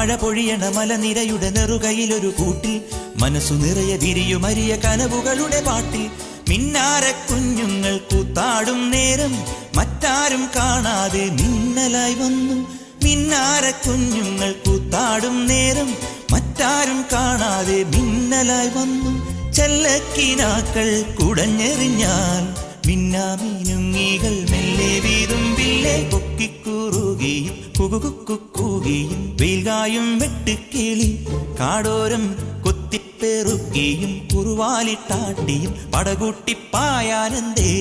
മഴ പൊഴിയണ മലനിരയുടെ നെറുകയിലൊരു കൂട്ടിൽ മനസ്സു നിറയെ വിരിയുമരിയ കനവുകളുടെ പാട്ടിൽ മിന്നാര കുഞ്ഞുങ്ങൾ കൂത്താടും നേരം മറ്റാരും കാണാതെ മിന്നലായി വന്നു. മിന്നാര കുഞ്ഞുങ്ങൾ കൂത്താടും നേരം മറ്റാരും കാണാതെ മിന്നലായി വന്നു. ചെല്ലക്കിനാക്കൾ കുടഞ്ഞെറിഞ്ഞാൽ മിന്നാമീനുങ്ങികൾ മെല്ലെ വീതുമ്പില്ലേ കൊക്കിക്കൂറുകയും കുകുകുക്കുകയും വെയിൽകായും വെട്ടുക്കിളി കാടോരം കൊത്തിപ്പെറുകയും കുറുവാലിട്ടാട്ടിയും പടകൂട്ടിപ്പായാനന്തേ.